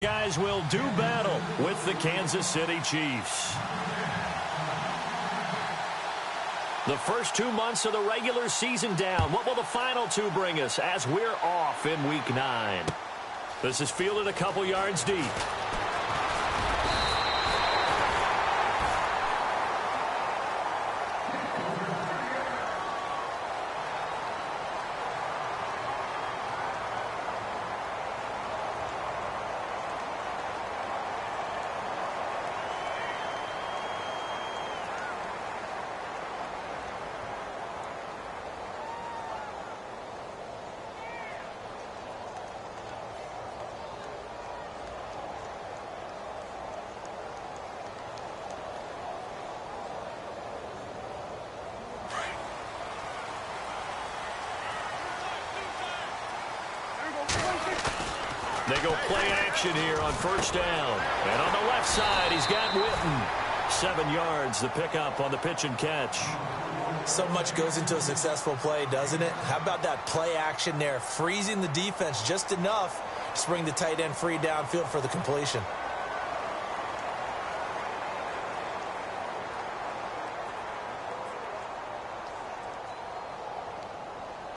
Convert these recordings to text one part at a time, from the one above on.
Guys will do battle with the Kansas City Chiefs. The first 2 months of the regular season down. What will the final two bring us as we're off in Week 9? This is fielded a couple yards deep. They go play action here on first down. And on the left side, he's got Witten. 7 yards, the pickup on the pitch and catch. So much goes into a successful play, doesn't it? How about that play action there? Freezing the defense just enough to bring the tight end free downfield for the completion.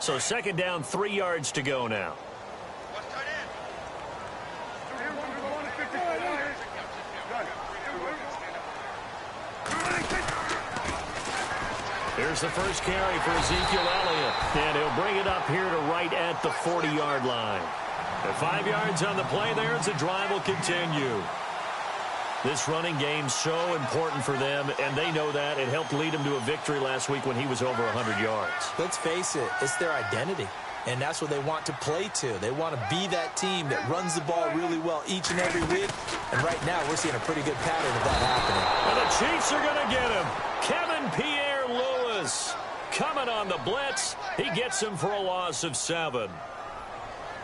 So second down, 3 yards to go now. Here's the first carry for Ezekiel Elliott. And he'll bring it up here to right at the 40-yard line. And 5 yards on the play there as the drive will continue. This running game's so important for them, and they know that. It helped lead them to a victory last week when he was over 100 yards. Let's face it, it's their identity. And that's what they want to play to. They want to be that team that runs the ball really well each and every week. And right now, we're seeing a pretty good pattern of that happening. And the Chiefs are going to get him. Kevin Pierre-Louis coming on the blitz. He gets him for a loss of 7.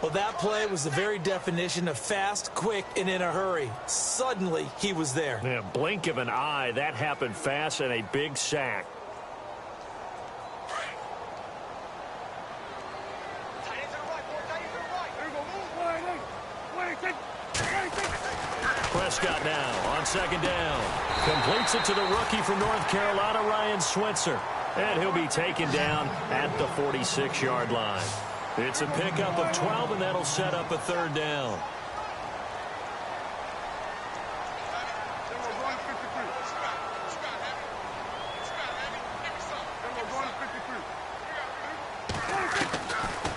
Well, that play was the very definition of fast, quick, and in a hurry. Suddenly, he was there. Yeah, blink of an eye. That happened fast and a big sack. Prescott now on second down. Completes it to the rookie from North Carolina, Ryan Switzer. And he'll be taken down at the 46-yard line. It's a pickup of 12, and that'll set up a third down.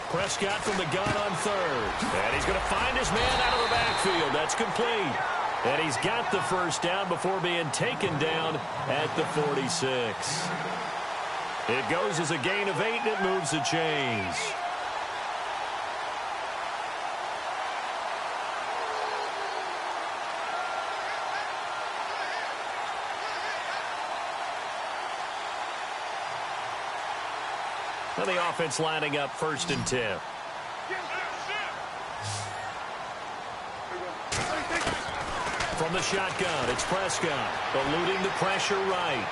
Prescott from the gun on third. And he's going to find his man out of the backfield. That's complete. And he's got the first down before being taken down at the 46. It goes as a gain of 8, and it moves the chains. Now the offense lining up 1st and 10. From the shotgun, it's Prescott, eluding the pressure right.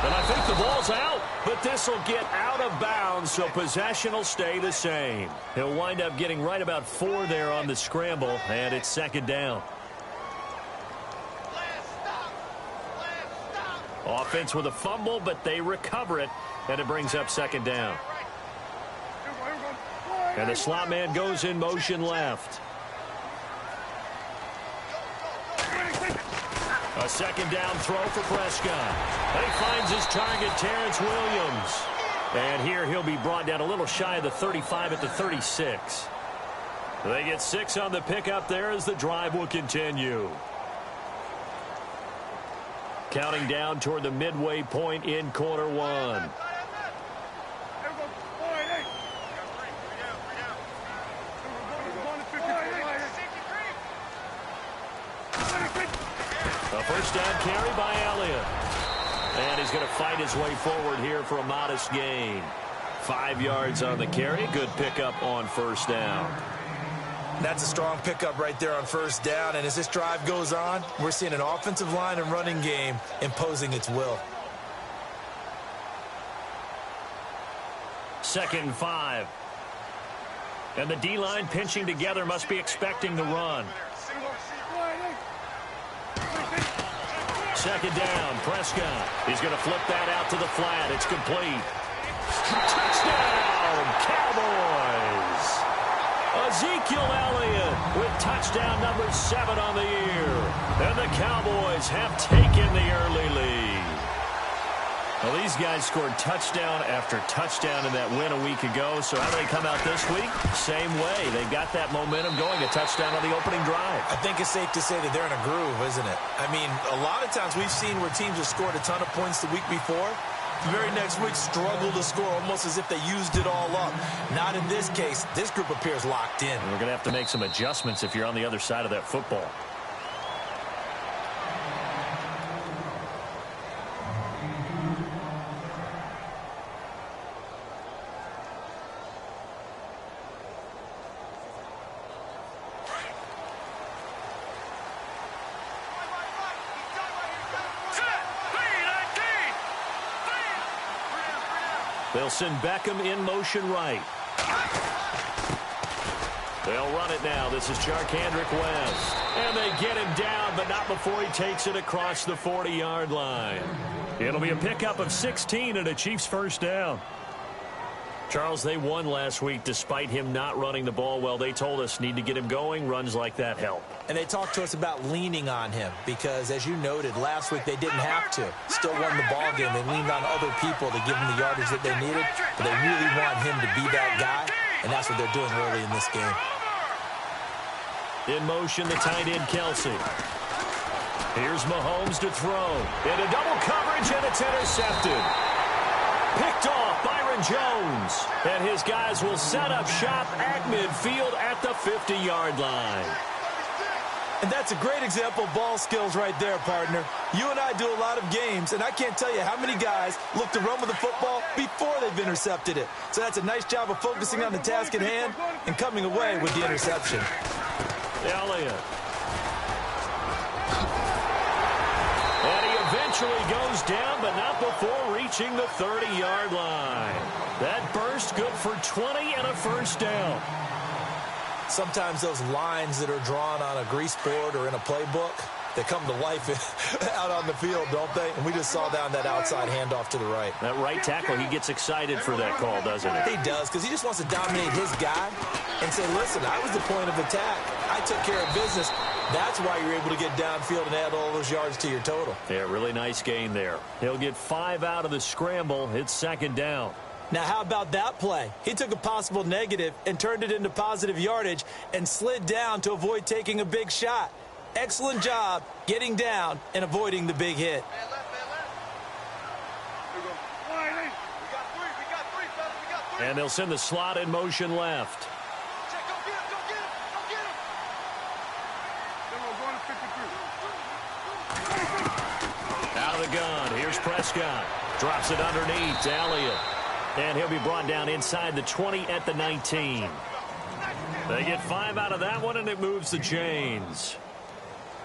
And I think the ball's out, but this will get out of bounds, so possession will stay the same. He'll wind up getting right about 4 there on the scramble, and it's second down. Offense with a fumble, but they recover it, and it brings up second down. And the slot man goes in motion left. A second down throw for Prescott. And he finds his target, Terrence Williams. And here he'll be brought down a little shy of the 35 at the 36. They get 6 on the pickup there as the drive will continue. Counting down toward the midway point in quarter 1. A first down carry by Elliott. And he's going to fight his way forward here for a modest gain. 5 yards on the carry. Good pickup on first down. That's a strong pickup right there on first down. And as this drive goes on, we're seeing an offensive line and running game imposing its will. 2nd and 5. And the D-line pinching together, must be expecting the run. second down. Prescott. He's going to flip that out to the flat. It's complete. Touchdown, Cowboys. Ezekiel Elliott with touchdown number 7 on the year. And the Cowboys have taken the early lead. Well, these guys scored touchdown after touchdown in that win a week ago. So how do they come out this week? Same way. They've got that momentum going. A touchdown on the opening drive. I think it's safe to say that they're in a groove, isn't it? I mean, a lot of times we've seen where teams have scored a ton of points the week before. The very next week struggle to score almost as if they used it all up. Not in this case. This group appears locked in. And we're going to have to make some adjustments if you're on the other side of that football. They'll send Beckham in motion right. They'll run it now. This is Charkandrick West. And they get him down, but not before he takes it across the 40-yard line. It'll be a pickup of 16 and a Chiefs first down. Charles, they won last week despite him not running the ball well. They told us need to get him going. Runs like that help. And they talked to us about leaning on him because, as you noted, last week they didn't have to. Still won the ball game. They leaned on other people to give them the yardage that they needed, but they really want him to be that guy, and that's what they're doing early in this game. In motion, the tight end, Kelsey. Here's Mahomes to throw. Into double coverage, and it's intercepted. Picked off Byron Jones. And his guys will set up shop at midfield at the 50-yard line. And that's a great example of ball skills right there, partner. You and I do a lot of games, and I can't tell you how many guys look to run with the football before they've intercepted it. So that's a nice job of focusing on the task at hand and coming away with the interception. Elliott. And he eventually goes down, but not before reaching the 30-yard line. That burst good for 20 and a first down. Sometimes those lines that are drawn on a grease board or in a playbook, they come to life out on the field, don't they? And we just saw down that outside handoff to the right. That right tackle, he gets excited for that call, doesn't he? He does, because he just wants to dominate his guy and say, listen, I was the point of attack. I took care of business. That's why you're able to get downfield and add all those yards to your total. Yeah, really nice gain there. He'll get 5 out of the scramble. It's second down. Now, how about that play? He took a possible negative and turned it into positive yardage and slid down to avoid taking a big shot. Excellent job getting down and avoiding the big hit. And they'll send the slot in motion left. Out of the gun. Here's Prescott. Drops it underneath to Elliott. And he'll be brought down inside the 20 at the 19. They get 5 out of that one, and it moves the chains.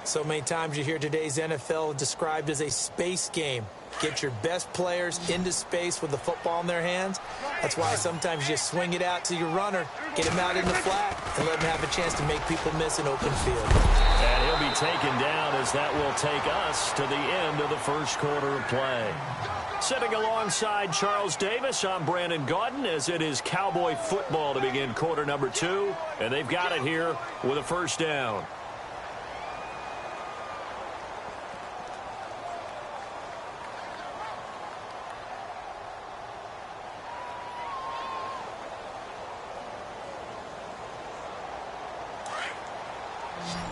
So many times you hear today's NFL described as a space game. Get your best players into space with the football in their hands. That's why sometimes you swing it out to your runner, get him out in the flat, and let him have a chance to make people miss an open field. And he'll be taken down as that will take us to the end of the first quarter of play. Sitting alongside Charles Davis, I'm Brandon Gaudin as it is Cowboy football to begin quarter number 2. And they've got it here with a first down.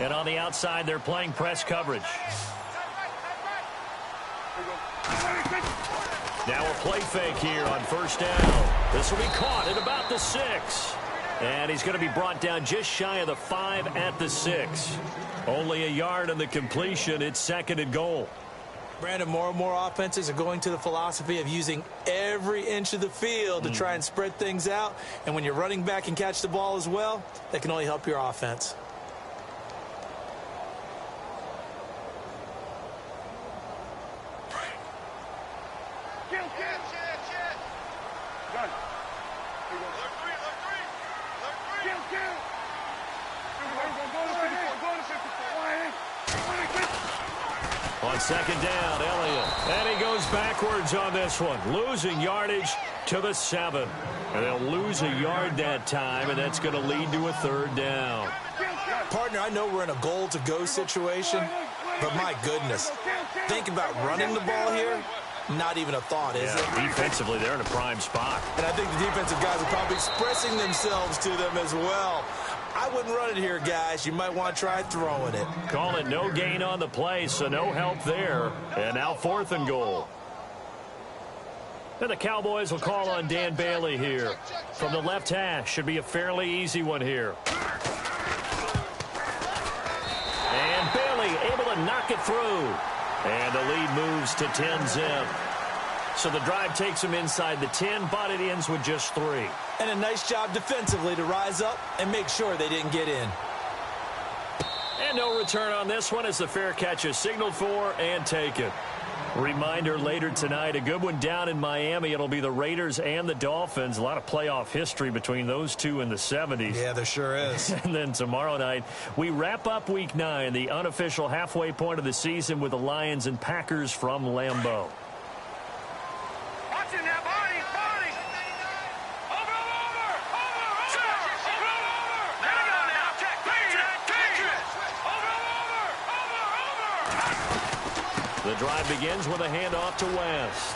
And on the outside, they're playing press coverage. Now a play fake here on first down. This will be caught at about the 6. And he's going to be brought down just shy of the 5 at the 6. Only a yard on the completion. It's second and goal. Brandon, more and more offenses are going to the philosophy of using every inch of the field to try and spread things out. And when you're running back and catch the ball as well, that can only help your offense. On second down, Elliott. And he goes backwards on this one, losing yardage to the 7. And they'll lose a yard that time, and that's going to lead to a third down. Partner, I know we're in a goal-to-go situation, but my goodness, think about running the ball here. Not even a thought, is it? Defensively, they're in a prime spot. And I think the defensive guys are probably expressing themselves to them as well. I wouldn't run it here, guys. You might want to try throwing it. Call it no gain on the play, so no help there. And now 4th and goal. And the Cowboys will call on Dan Bailey here. From the left hash, should be a fairly easy one here. And Bailey able to knock it through. And the lead moves to 10-zip. So the drive takes him inside the 10, but it ends with just 3. And a nice job defensively to rise up and make sure they didn't get in. And no return on this one as the fair catch is signaled for and taken. Reminder later tonight, a good one down in Miami. It'll be the Raiders and the Dolphins. A lot of playoff history between those two in the 70s. Yeah, there sure is. And then tomorrow night, we wrap up Week 9, the unofficial halfway point of the season with the Lions and Packers from Lambeau. Watching that body. Over. There we go now. Check. Over. The drive begins with a handoff to West.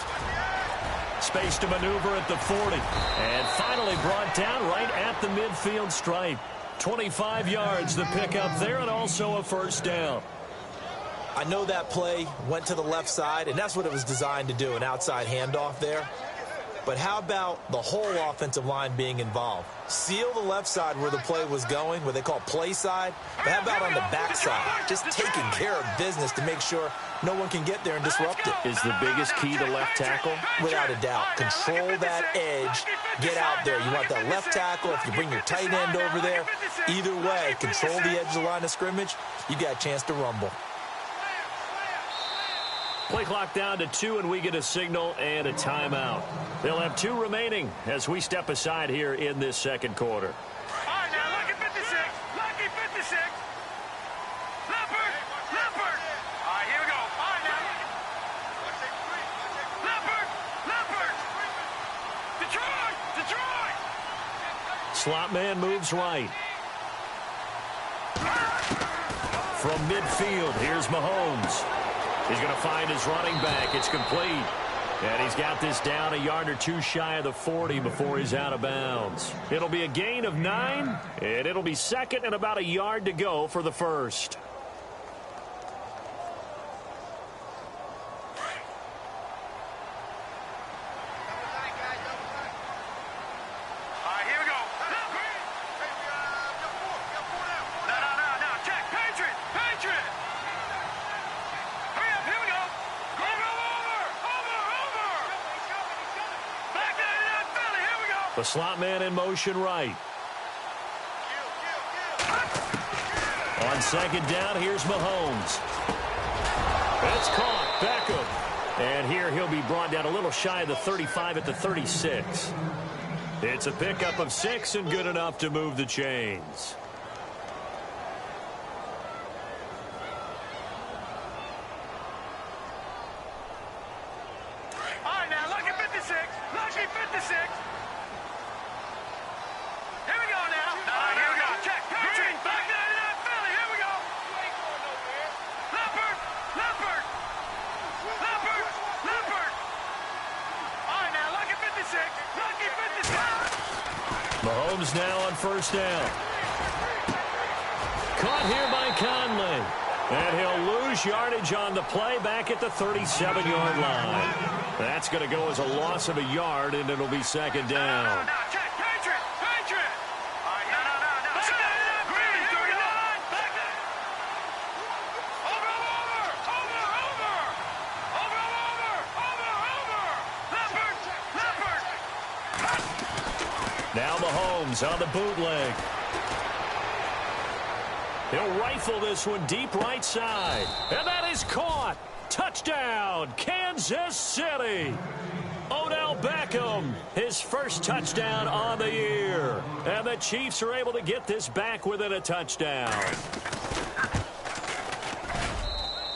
Space to maneuver at the 40. And finally brought down right at the midfield stripe. 25 yards the pickup there, and also a first down. I know that play went to the left side, and that's what it was designed to do, an outside handoff there. But how about the whole offensive line being involved? Seal the left side where the play was going, what they call play side. But how about on the back side? Just taking care of business to make sure no one can get there and disrupt it. Is the biggest key to left tackle? Without a doubt. Control that edge. Get out there. You want that left tackle. If you bring your tight end over there, either way, control the edge of the line of scrimmage, you got a chance to rumble. Play clock down to 2, and we get a signal and a timeout. They'll have 2 remaining as we step aside here in this second quarter. All right, now, lucky 56. Lucky 56. Leopard. All right, here we go. All right, now. Leopard. Detroit. Slot man moves right. From midfield, here's Mahomes. He's going to find his running back. It's complete. And he's got this down a yard or 2 shy of the 40 before he's out of bounds. It'll be a gain of 9, and it'll be second and about a yard to go for the first. All right, here we go. No. Check. Patriot. Hurry up. Here we go. Over. Back in that Philly. Here we go. The slot man in motion right. On second down, here's Mahomes. It's caught. Beckham. And here he'll be brought down a little shy of the 35 at the 36. It's a pickup of 6 and good enough to move the chains. All right, now, lucky 56. Here we go now. All right, here we go. Check. Patriot. Back in that Philly. Here we go. Leopard. All right, now, lucky 56. Mahomes now on first down. Caught here by Conley. And he'll lose yardage on the play back at the 37-yard line. That's going to go as a loss of a yard, and it'll be second down. No, check. Patriot. All right, no. Green, here we go. Back there. Over. Leopard. Now Mahomes on the bootleg. He'll rifle this one deep right side. And that is caught. Touchdown, Kansas City. Odell Beckham, his first touchdown on the year. And the Chiefs are able to get this back within a touchdown.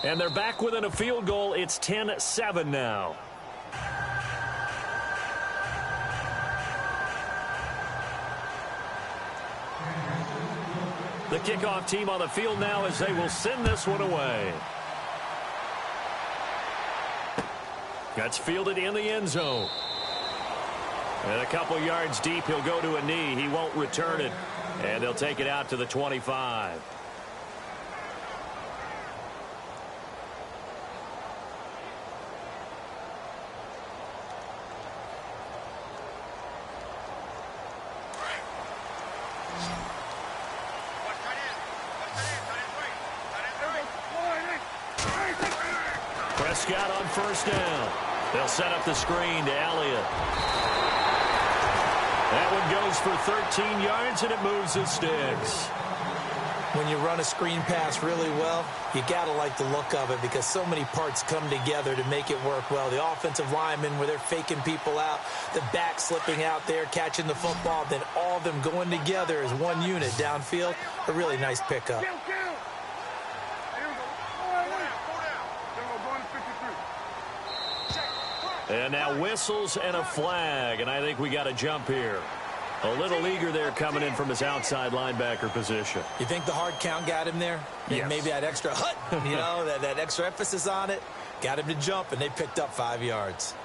And they're back within a field goal. It's 10-7 now. The kickoff team on the field now as they will send this one away. That's fielded in the end zone. And a couple yards deep, he'll go to a knee. He won't return it. And they'll take it out to the 25. Prescott on first down. They'll set up the screen to Elliott. That one goes for 13 yards, and it moves the sticks. When you run a screen pass really well, you got to like the look of it because so many parts come together to make it work well. The offensive linemen, where they're faking people out, the back slipping out there, catching the football, then all of them going together as one unit downfield. A really nice pickup. And now whistles and a flag, and I think we got a jump here. A little eager there coming in from his outside linebacker position. You think the hard count got him there? Yes. Maybe that extra hut, you know, that extra emphasis on it. Got him to jump, and they picked up 5 yards.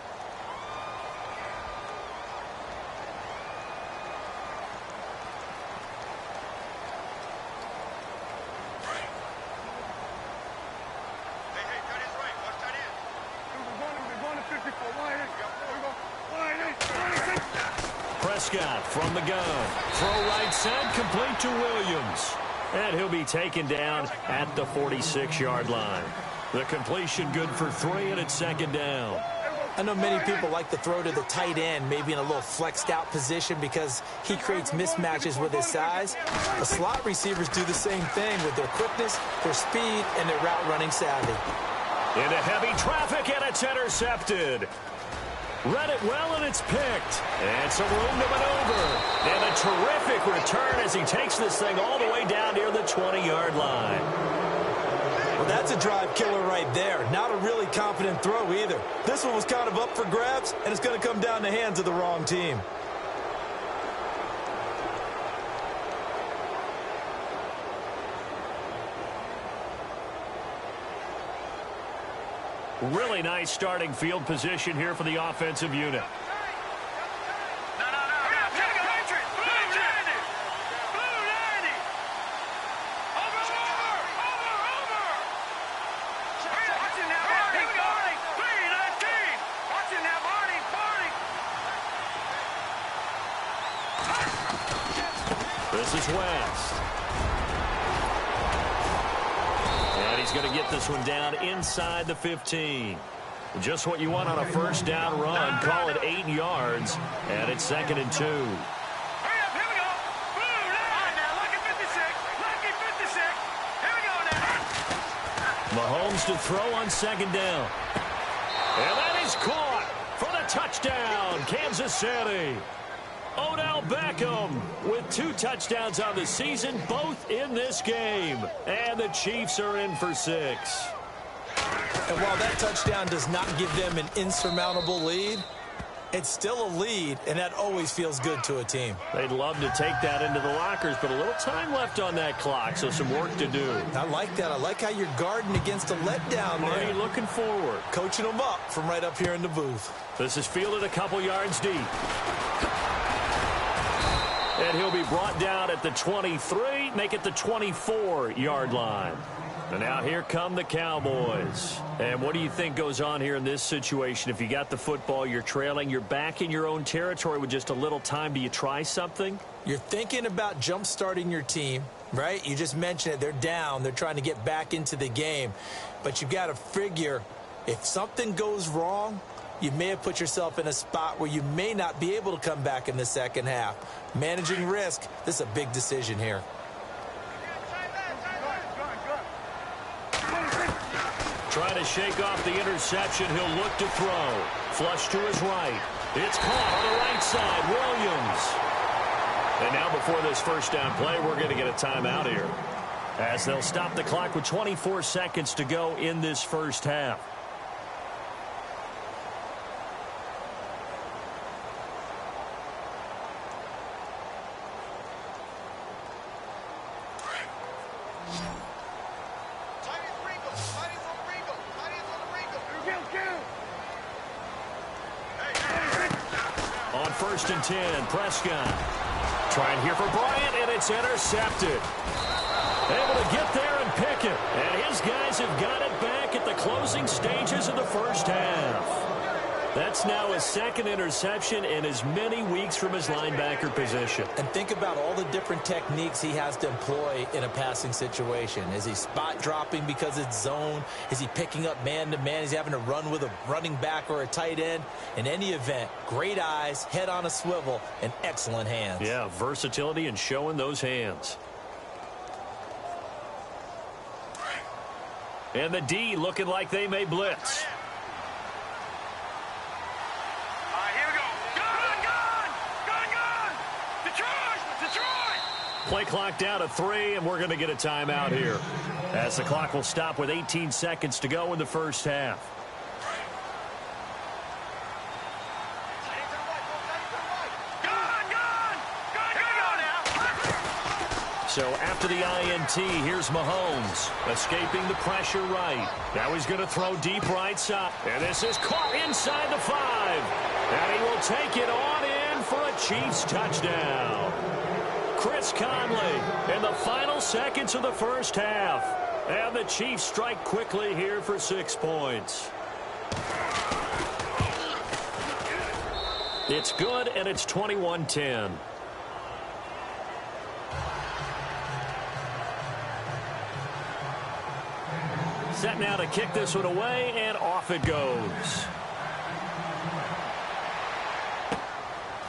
Prescott from the gun. Throw right side, complete to Williams. And he'll be taken down at the 46-yard line. The completion good for 3, and it's second down. I know many people like to throw to the tight end, maybe in a little flexed out position because he creates mismatches with his size. The slot receivers do the same thing with their quickness, their speed, and their route running savvy. Into heavy traffic, and it's intercepted. Read it well, and it's picked. And some room to maneuver. And a terrific return as he takes this thing all the way down near the 20-yard line. Well, that's a drive killer right there. Not a really confident throw either. This one was kind of up for grabs, and it's going to come down the hands of the wrong team. Really nice starting field position here for the offensive unit. This is West. And he's going to get this one down inside the 15. Just what you want on a first down run. Call it 8 yards. And it's 2nd and 2. Mahomes to throw on 2nd down. And that is caught for the touchdown, Kansas City. Odell Beckham with 2 touchdowns on the season, both in this game. And the Chiefs are in for 6. And while that touchdown does not give them an insurmountable lead, it's still a lead, and that always feels good to a team. They'd love to take that into the lockers, but a little time left on that clock, so some work to do. I like that. I like how you're guarding against a letdown there. Marty looking forward. Coaching them up from right up here in the booth. This is fielded a couple yards deep. And he'll be brought down at the 23, make it the 24-yard line. And now here come the Cowboys. And what do you think goes on here in this situation? If you got the football, you're trailing, you're back in your own territory with just a little time. Do you try something? You're thinking about jump-starting your team, right? You just mentioned it. They're down. They're trying to get back into the game. But you've got to figure if something goes wrong, you may have put yourself in a spot where you may not be able to come back in the second half. Managing risk, this is a big decision here. Trying to shake off the interception. He'll look to throw. Flush to his right. It's caught on the right side. Williams. And now before this first down play, we're going to get a timeout here. as they'll stop the clock with 24 seconds to go in this first half. On 1st and 10, Prescott trying here for Bryant, and it's intercepted. Able to get there and pick it. And his guys have got it back at the closing stages of the first half. That's now his second interception in as many weeks from his linebacker position. And think about all the different techniques he has to employ in a passing situation. Is he spot dropping because it's zone? Is he picking up man-to-man? Is he having to run with a running back or a tight end? In any event, great eyes, head on a swivel, and excellent hands. Yeah, versatility and showing those hands. And the D looking like they may blitz. Play clock down to 3, and we're going to get a timeout here, as the clock will stop with 18 seconds to go in the first half. So after the INT, here's Mahomes, escaping the pressure right. Now he's going to throw deep right side, and this is caught inside the 5. And he will take it on in for a Chiefs touchdown. Chris Conley in the final seconds of the first half. And the Chiefs strike quickly here for 6 points. It's good, and it's 21-10. Set now to kick this one away, and off it goes.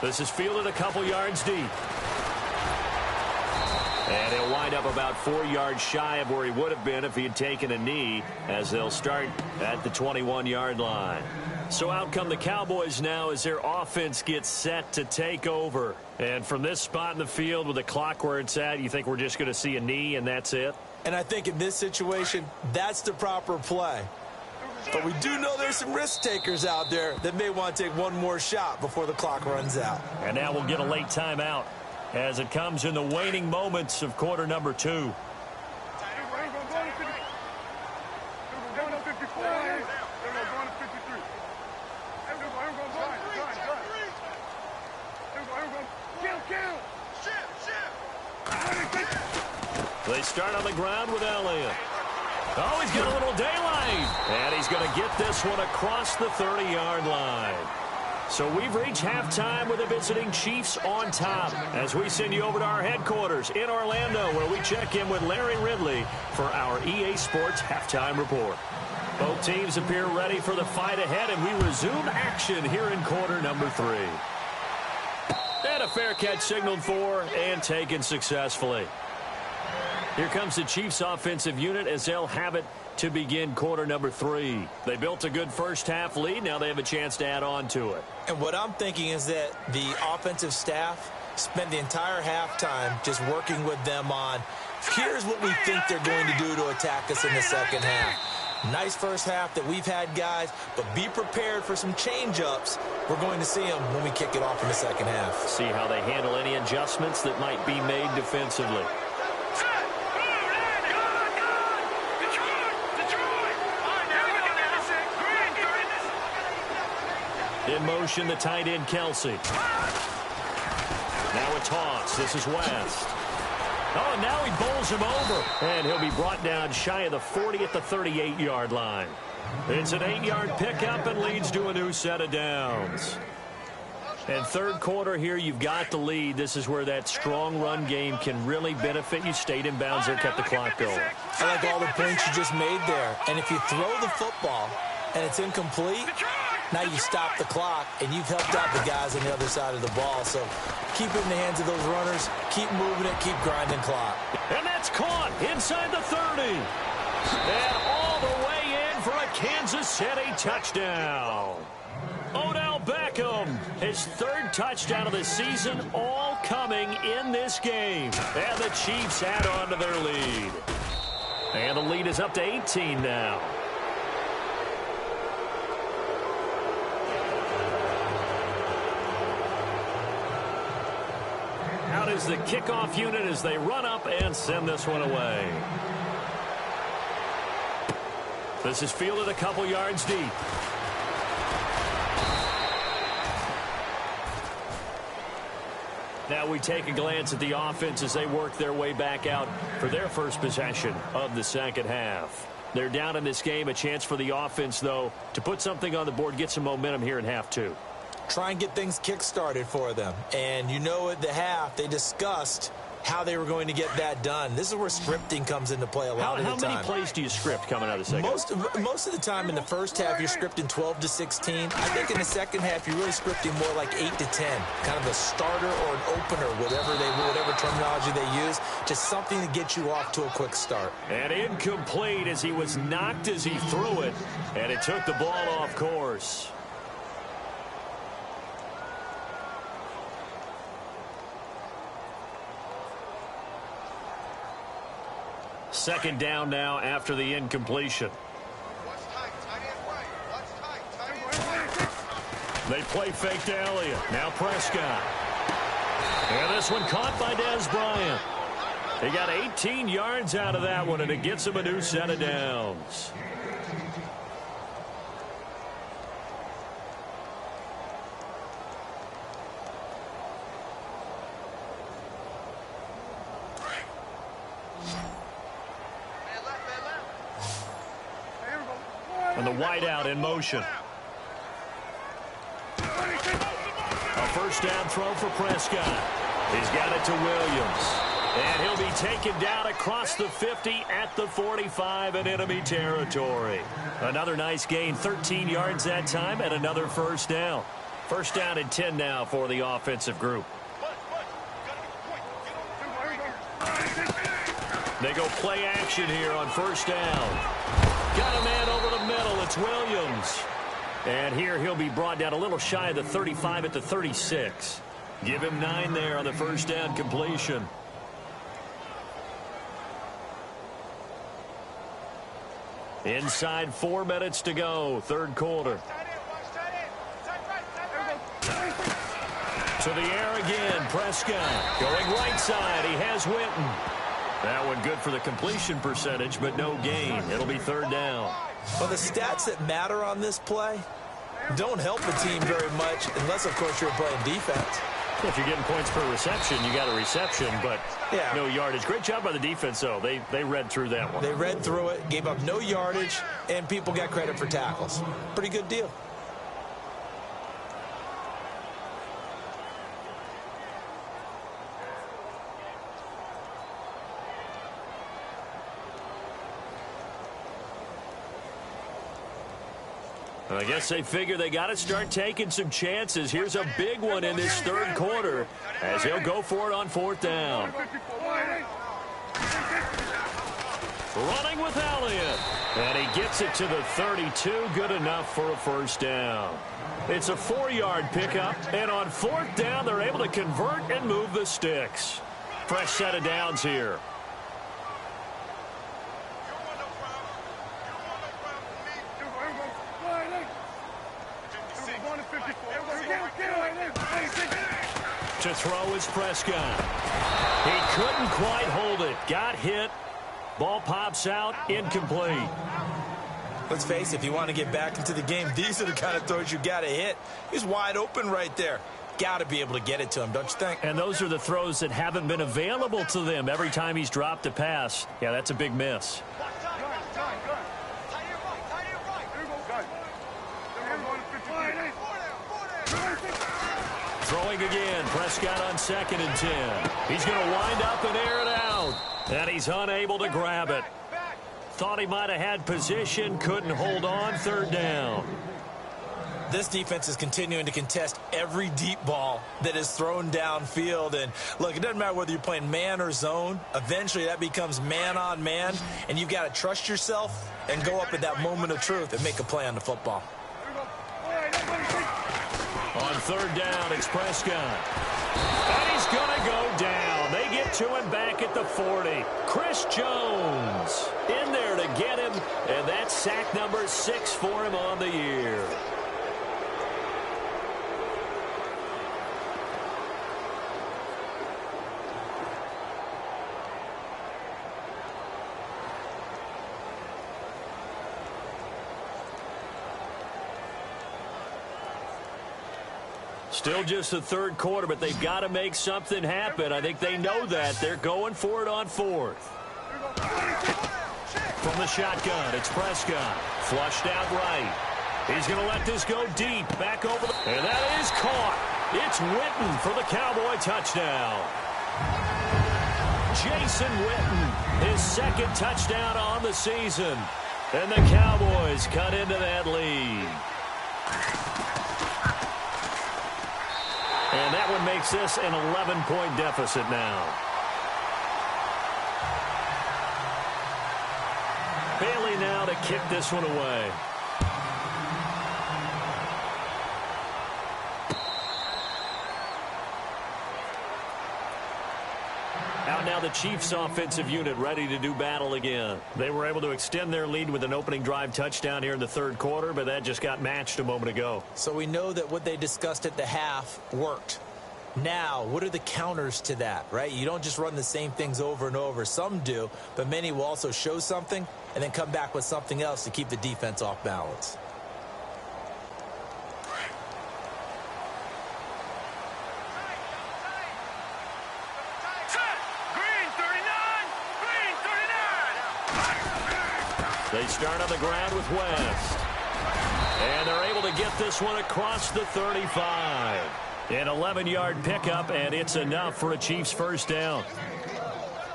This is fielded a couple yards deep. And he'll wind up about 4 yards shy of where he would have been if he had taken a knee, as they'll start at the 21-yard line. So out come the Cowboys now as their offense gets set to take over. And from this spot in the field with the clock where it's at, you think we're just going to see a knee and that's it? And I think in this situation, that's the proper play. But we do know there's some risk takers out there that may want to take one more shot before the clock runs out. And now we'll get a late timeout as it comes in the waning moments of quarter number 2. They start on the ground with Elliott. Oh, he's got a little daylight. And he's going to get this one across the 30-yard line. So we've reached halftime with the visiting Chiefs on top as we send you over to our headquarters in Orlando, where we check in with Larry Ridley for our EA Sports Halftime Report. Both teams appear ready for the fight ahead, and we resume action here in quarter number 3. And a fair catch signaled for and taken successfully. Here comes the Chiefs offensive unit as they'll have it to begin quarter number 3. They built a good first half lead. Now they have a chance to add on to it. And what I'm thinking is that the offensive staff spent the entire halftime just working with them on, here's what we think they're going to do to attack us in the second half. Nice first half that we've had, guys, but be prepared for some change-ups. We're going to see them when we kick it off in the second half. See how they handle any adjustments that might be made defensively. In motion, the tight end, Kelsey. Now a toss. This is West. Oh, and now he bowls him over. And he'll be brought down shy of the 40 at the 38-yard line. It's an 8-yard pickup and leads to a new set of downs. And third quarter here, you've got the lead. This is where that strong run game can really benefit you. Stayed in bounds there, kept the clock going. I like all the points you just made there. And if you throw the football and it's incomplete, now you stop the clock, and you've helped out the guys on the other side of the ball. So keep it in the hands of those runners. Keep moving it. Keep grinding clock. And that's caught inside the 30. And all the way in for a Kansas City touchdown. Odell Beckham, his 3rd touchdown of the season, all coming in this game. And the Chiefs add on to their lead. And the lead is up to 18 now. Out is the kickoff unit as they run up and send this one away. This is fielded a couple yards deep. Now we take a glance at the offense as they work their way back out for their first possession of the second half. They're down in this game. A chance for the offense, though, to put something on the board, get some momentum here in half two. Try and get things kick-started for them. And you know at the half, they discussed how they were going to get that done. This is where scripting comes into play a lot of the time. How many plays do you script coming out of the second half? Most of the time in the first half, you're scripting 12 to 16. I think in the second half, you're really scripting more like 8 to 10. Kind of a starter or an opener, whatever terminology they use. Just something to get you off to a quick start. And incomplete as he was knocked as he threw it. And it took the ball off course. Second down now after the incompletion. They play fake to Elliott. Now Prescott. And this one caught by Dez Bryant. He got 18 yards out of that one, and it gets him a new set of downs. And the wideout in motion. A first down throw for Prescott. He's got it to Williams. And he'll be taken down across the 50 at the 45 in enemy territory. Another nice gain, 13 yards that time, and another first down. First down and 10 now for the offensive group. They go play action here on first down. Got a man over the middle. It's Williams. And here he'll be brought down a little shy of the 35 at the 36. Give him 9 there on the first down completion. Inside 4 minutes to go, third quarter. To the air again, Prescott. Going right side, he has Witten. That one good for the completion percentage, but no gain. It'll be third down. Well, the stats that matter on this play don't help the team very much unless, of course, you're playing defense. If you're getting points per reception, you got a reception, but yeah, no yardage. Great job by the defense, though. They read through that one. They read through it, gave up no yardage, and people got credit for tackles. Pretty good deal. I guess they figure they got to start taking some chances. Here's a big one in this third quarter as he'll go for it on fourth down. Running with Elliott. And he gets it to the 32. Good enough for a first down. It's a 4-yard pickup. And on fourth down, they're able to convert and move the sticks. Fresh set of downs here. To throw is Prescott. He couldn't quite hold it. Got hit. Ball pops out. Incomplete. Let's face it, if you want to get back into the game, these are the kind of throws you got to hit. He's wide open right there. Got to be able to get it to him, don't you think? And those are the throws that haven't been available to them every time he's dropped a pass. Yeah, that's a big miss. Throwing again, Prescott on 2nd and 10. He's going to wind up and air it out. And he's unable to grab it. Thought he might have had position, couldn't hold on, third down. This defense is continuing to contest every deep ball that is thrown downfield. And look, it doesn't matter whether you're playing man or zone. Eventually that becomes man on man. And you've got to trust yourself and go up at that moment of truth and make a play on the football. On third down, it's Prescott. And he's going to go down. They get get to him back at the 40. Chris Jones in there to get him, and that's sack number 6 for him on the year. Still just the third quarter, but they've got to make something happen. I think they know that. They're going for it on fourth. From the shotgun, it's Prescott. Flushed out right. He's going to let this go deep. Back over. And that is caught. It's Witten for the Cowboy touchdown. Jason Witten, his second touchdown on the season. And the Cowboys cut into that lead. And that one makes this an 11-point deficit now. Bailey now to kick this one away. Out now the Chiefs offensive unit ready to do battle again. They were able to extend their lead with an opening drive touchdown here in the third quarter, but that just got matched a moment ago. So we know that what they discussed at the half worked. Now, what are the counters to that, right? You don't just run the same things over and over. Some do, but many will also show something and then come back with something else to keep the defense off balance. They start on the ground with West. And they're able to get this one across the 35. An 11-yard pickup, and it's enough for a Chiefs first down.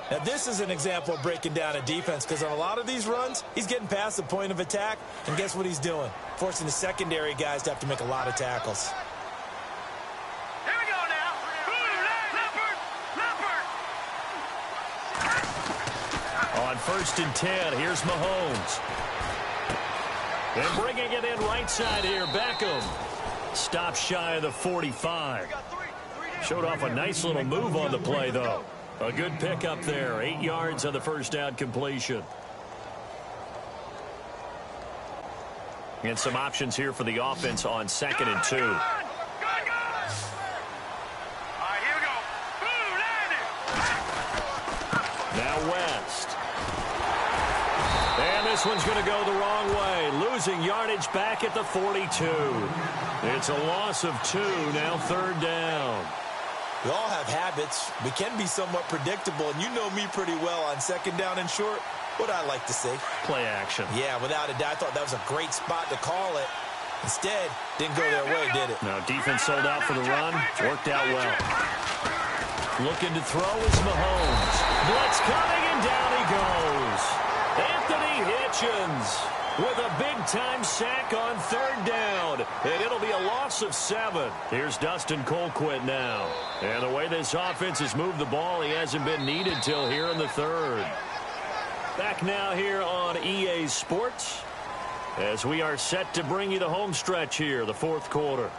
Now, this is an example of breaking down a defense, because on a lot of these runs, he's getting past the point of attack, and guess what he's doing? Forcing the secondary guys to have to make a lot of tackles. Here we go now. Leopard. On 1st and 10, here's Mahomes. And bringing it in right side here, Beckham. Stops shy of the 45. Showed off a nice little move on the play, though. A good pickup there. 8 yards on the first down completion. And some options here for the offense on 2nd and 2. All right, here we go. Now West. And this one's going to go the wrong way. Losing yardage back at the 42. It's a loss of 2, now 3rd down. We all have habits. We can be somewhat predictable, and you know me pretty well on 2nd down and short. What I like to say? Play action. Yeah, without a doubt, I thought that was a great spot to call it. Instead, didn't go their way, did it? Now, defense sold out for the run. Worked out well. Looking to throw is Mahomes. Blitz coming, and down he goes. Anthony Hitchens with a big-time sack on 3rd down. And it'll be a loss of 7. Here's Dustin Colquitt now. And the way this offense has moved the ball, he hasn't been needed till here in the 3rd. Back now here on EA Sports as we are set to bring you the home stretch here, the 4th quarter.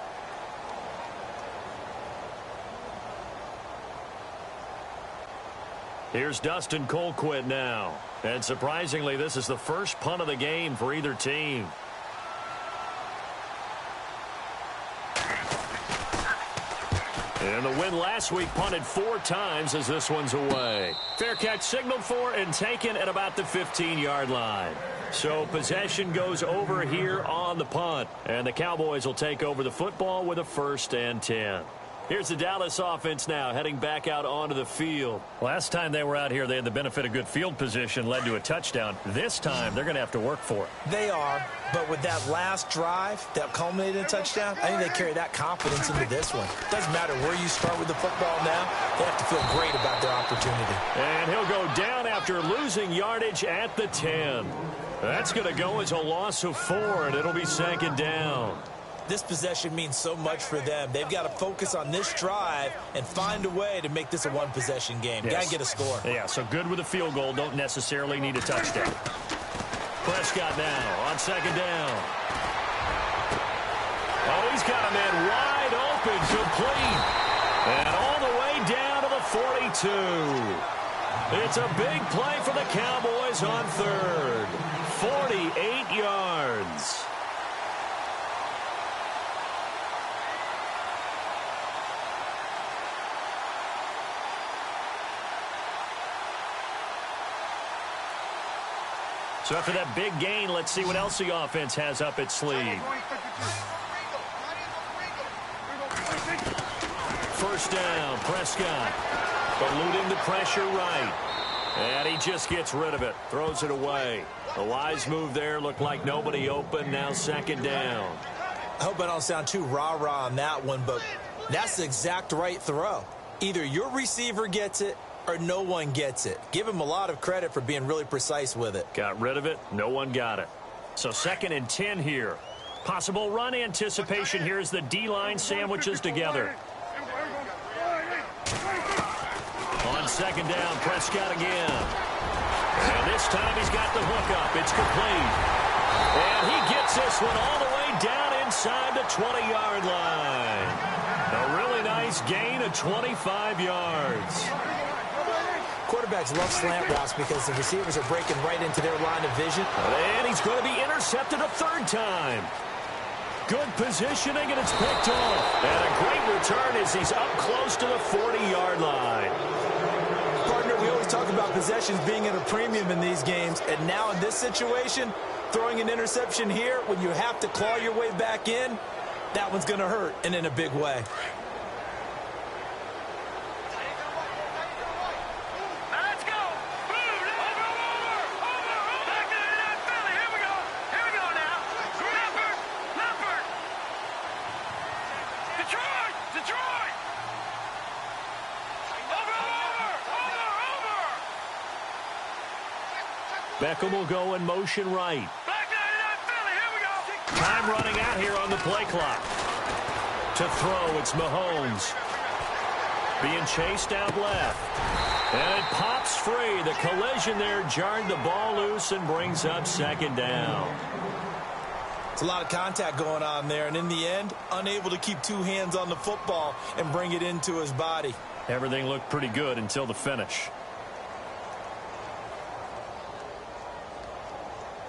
Here's Dustin Colquitt now. And surprisingly, this is the first punt of the game for either team. And the win last week punted 4 times as this one's away. Fair catch signaled for and taken at about the 15-yard line. So possession goes over here on the punt. And the Cowboys will take over the football with a 1st and 10. Here's the Dallas offense now heading back out onto the field. Last time they were out here, they had the benefit of good field position, led to a touchdown. This time, they're going to have to work for it. They are, but with that last drive that culminated in a touchdown, I think they carry that confidence into this one. Doesn't matter where you start with the football now, they have to feel great about their opportunity. And he'll go down after losing yardage at the 10. That's going to go as a loss of 4, and it'll be 2nd down. This possession means so much for them. They've got to focus on this drive and find a way to make this a one-possession game. Yes. Got to get a score. Yeah, so good with a field goal. Don't necessarily need a touchdown. Prescott now on 2nd down. Oh, he's got a man wide open, complete. And all the way down to the 42. It's a big play for the Cowboys on third. 48 yards. So after that big gain, let's see what else the offense has up its sleeve. First down, Prescott. Eluding the pressure right. And he just gets rid of it. Throws it away. A wise move there. Looked like nobody open. Now second down. I hope I don't sound too rah-rah on that one, but that's the exact right throw. Either your receiver gets it or no one gets it. Give him a lot of credit for being really precise with it. Got rid of it. No one got it. So 2nd and 10 here. Possible run anticipation here as the D-line sandwiches together. On 2nd down, Prescott again. And this time he's got the hook up. It's complete. And he gets this one all the way down inside the 20-yard line. A really nice gain of 25 yards. Quarterbacks love slant routes because the receivers are breaking right into their line of vision. And he's going to be intercepted a 3rd time. Good positioning, and it's picked off. And a great return as he's up close to the 40-yard line. Partner, we always talk about possessions being at a premium in these games, and now in this situation, throwing an interception here when you have to claw your way back in, that one's going to hurt, and in a big way. Beckham will go in motion right. Time running out here on the play clock. To throw, it's Mahomes. Being chased out left. And it pops free. The collision there jarred the ball loose and brings up 2nd down. It's a lot of contact going on there, and in the end, unable to keep 2 hands on the football and bring it into his body. Everything looked pretty good until the finish.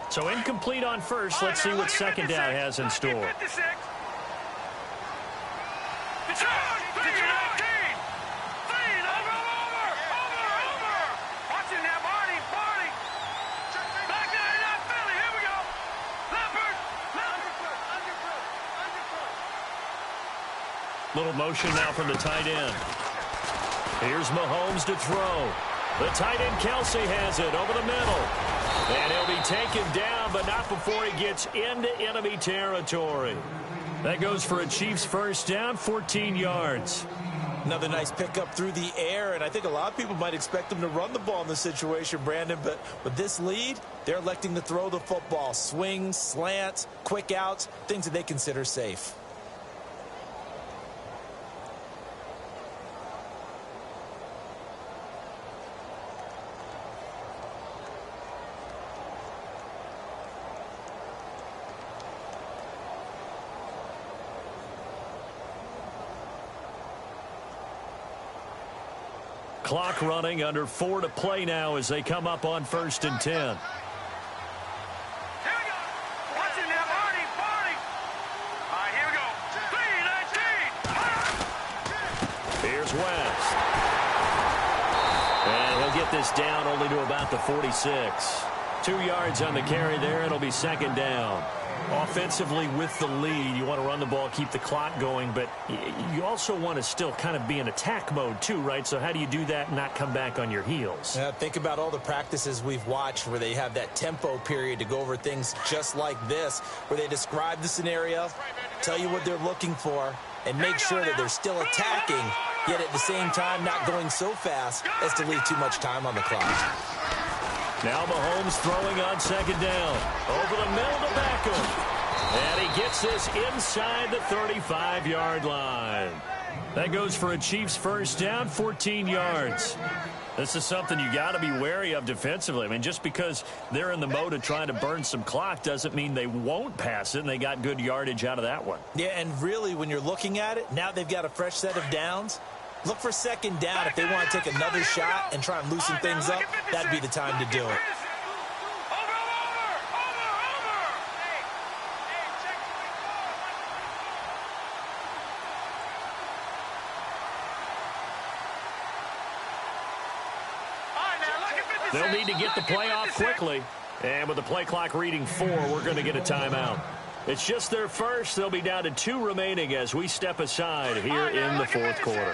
So incomplete on first. Let's see what 2nd down has in store. Little motion now from the tight end. Here's Mahomes to throw. The tight end Kelsey has it over the middle. And he'll be taken down, but not before he gets into enemy territory. That goes for a Chiefs first down, 14 yards. Another nice pickup through the air, and I think a lot of people might expect them to run the ball in this situation, Brandon, but with this lead, they're electing to throw the football. Swings, slants, quick outs, things that they consider safe. Clock running, under 4 to play now as they come up on 1st and 10. Here we go. Watching now, Barney. All right, here we go. 3-19. Here's West. And he'll get this down only to about the 46. 2 yards on the carry there. It'll be 2nd down. Offensively with the lead, you want to run the ball, keep the clock going, but you also want to still kind of be in attack mode too, right? So how do you do that and not come back on your heels? Think about all the practices we've watched where they have that tempo period to go over things just like this, where they describe the scenario, tell you what they're looking for, and make sure that they're still attacking, yet at the same time not going so fast as to leave too much time on the clock. Now Mahomes throwing on 2nd down. Over the middle to Beckham. And he gets this inside the 35-yard line. That goes for a Chiefs first down, 14 yards. This is something you got to be wary of defensively. I mean, just because they're in the mode of trying to burn some clock doesn't mean they won't pass it, and they got good yardage out of that one. Yeah, and really, when you're looking at it, now they've got a fresh set of downs. Look for second down. If they want to take another shot and try and loosen things up, that'd be the time to do it. They'll need to get the play off quickly. And with the play clock reading 4, we're going to get a timeout. It's just their first. They'll be down to 2 remaining as we step aside here in the fourth quarter. All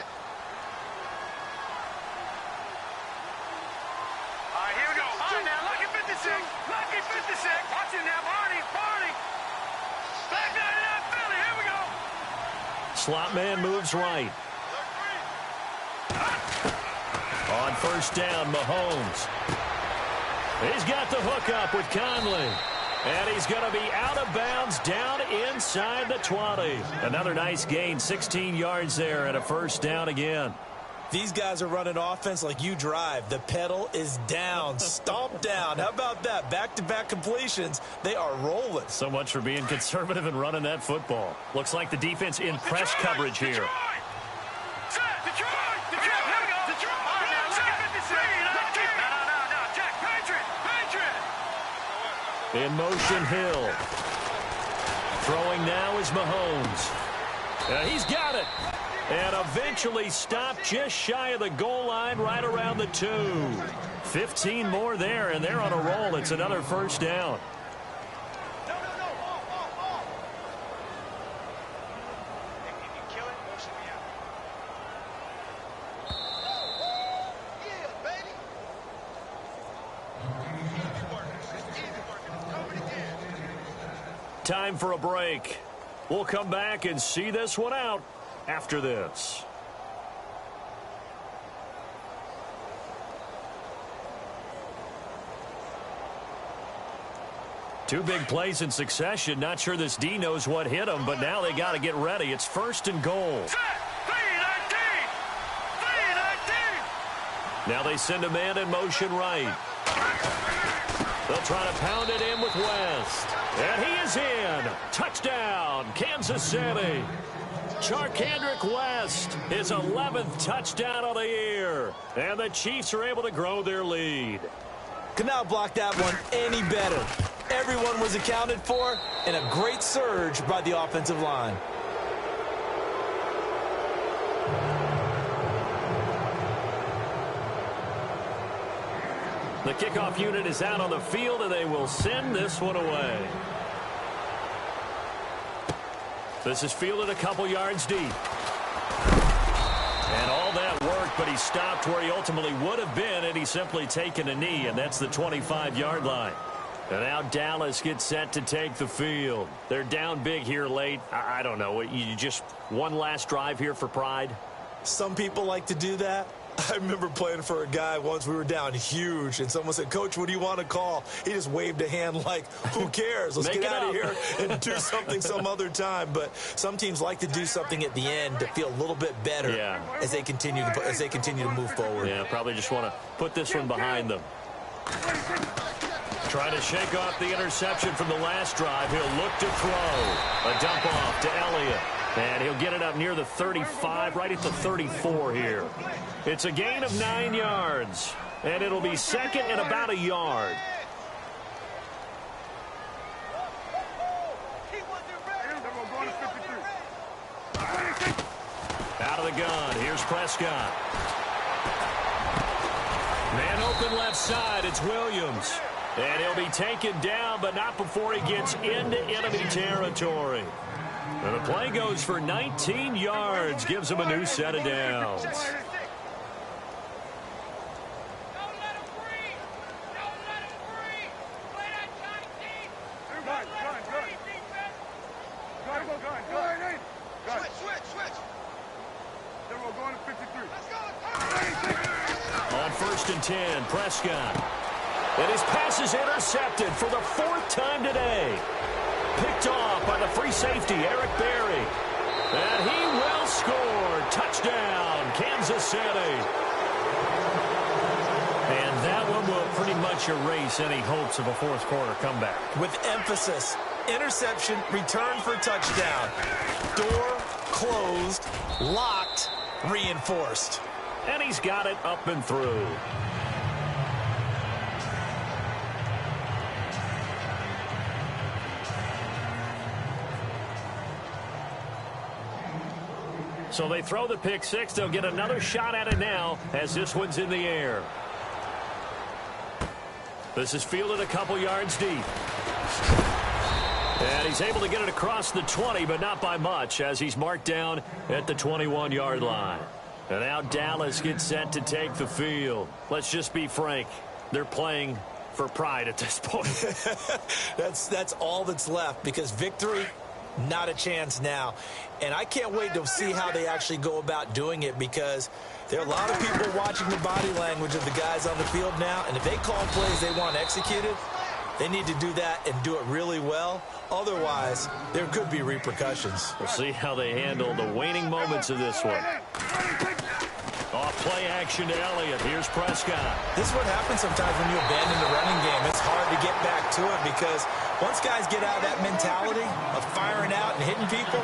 right, here we go. All right, now, lucky 56. Lucky 56. Watch it now, Barney. Barney. Back 99, Philly. Here we go. Slot man moves right. On first down, Mahomes. He's got the hook up with Conley. And he's going to be out of bounds down inside the 20. Another nice gain, 16 yards there and a first down again. These guys are running offense like you drive. The pedal is down, stomp down. How about that? Back-to-back completions. They are rolling. So much for being conservative and running that football. Looks like the defense in press coverage here. In motion, Hill. Throwing now is Mahomes. He's got it. And eventually stopped just shy of the goal line right around the 2. 15 more there, and they're on a roll. It's another first down. Time for a break. We'll come back and see this one out after this. Two big plays in succession. Not sure this D knows what hit him, but now they got to get ready. It's first and goal. Now they send a man in motion right. They'll try to pound it in with West. And he is in. Touchdown, Kansas City. Charkandrick West, his 11th touchdown of the year. And the Chiefs are able to grow their lead. Could not block that one any better. Everyone was accounted for, and a great surge by the offensive line. The kickoff unit is out on the field, and they will send this one away. This is fielded a couple yards deep. And all that work, but he stopped where he ultimately would have been had he simply taken a knee, and that's the 25-yard line. And now Dallas gets set to take the field. They're down big here late. I don't know. You just one last drive here for pride? Some people like to do that. I remember playing for a guy once. We were down huge, and someone said, "Coach, what do you want to call?" He just waved a hand like, who cares? Let's get out of here and do something some other time. But some teams like to do something at the end to feel a little bit better as they continue to move forward. Yeah, probably just want to put this one behind them. Trying to shake off the interception from the last drive. He'll look to throw. A dump off to Elliott. And he'll get it up near the 35, right at the 34 here. It's a gain of 9 yards. And it'll be second and about a yard. Out of the gun. Here's Prescott. Man open left side. It's Williams. And he'll be taken down, but not before he gets into enemy territory. And the play goes for 19 yards, gives him a new set of downs. On first and 10, Prescott. And his pass is intercepted for the 4th time today. Picked off by the free safety, Eric Berry. And he will score. Touchdown, Kansas City. And that one will pretty much erase any hopes of a fourth quarter comeback. With emphasis, interception, return for touchdown. Door closed, locked, reinforced. And he's got it up and through. So they throw the pick six. They'll get another shot at it now as this one's in the air. This is fielded a couple yards deep. And he's able to get it across the 20, but not by much, as he's marked down at the 21-yard line. And now Dallas gets set to take the field. Let's just be frank. They're playing for pride at this point. That's all that's left, because victory, not a chance now. And I can't wait to see how they actually go about doing it, because there are a lot of people watching the body language of the guys on the field now, and if they call plays they want executed, they need to do that and do it really well. Otherwise, there could be repercussions. We'll see how they handle the waning moments of this one. Off play action to Elliott. Here's Prescott. This is what happens sometimes when you abandon the running game. It's hard to get back to it, because once guys get out of that mentality of firing out and hitting people,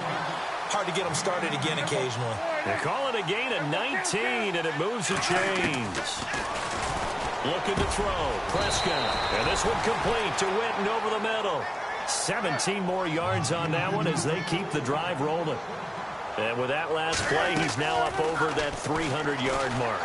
hard to get them started again occasionally. They call it a gain of 19, and it moves the chains. Looking to throw. Prescott. And this one complete to Witten over the middle. 17 more yards on that one as they keep the drive rolling. And with that last play, he's now up over that 300-yard mark.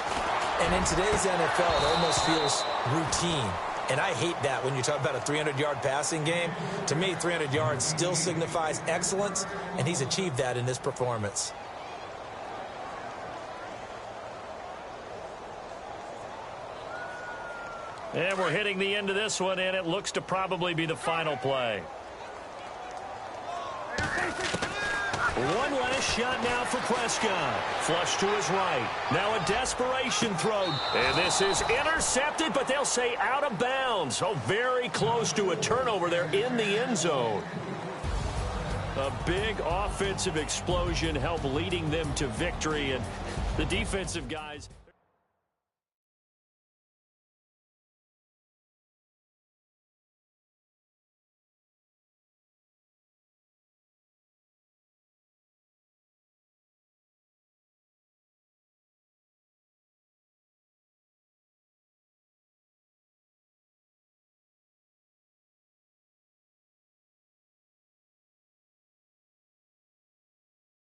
And in today's NFL, it almost feels routine. And I hate that when you talk about a 300-yard passing game. To me, 300 yards still signifies excellence, and he's achieved that in this performance. And we're hitting the end of this one, and it looks to probably be the final play. One last shot now for Prescott. Flush to his right. Now a desperation throw. And this is intercepted, but they'll say out of bounds. So very close to a turnover there in the end zone. A big offensive explosion helped leading them to victory, and the defensive guys...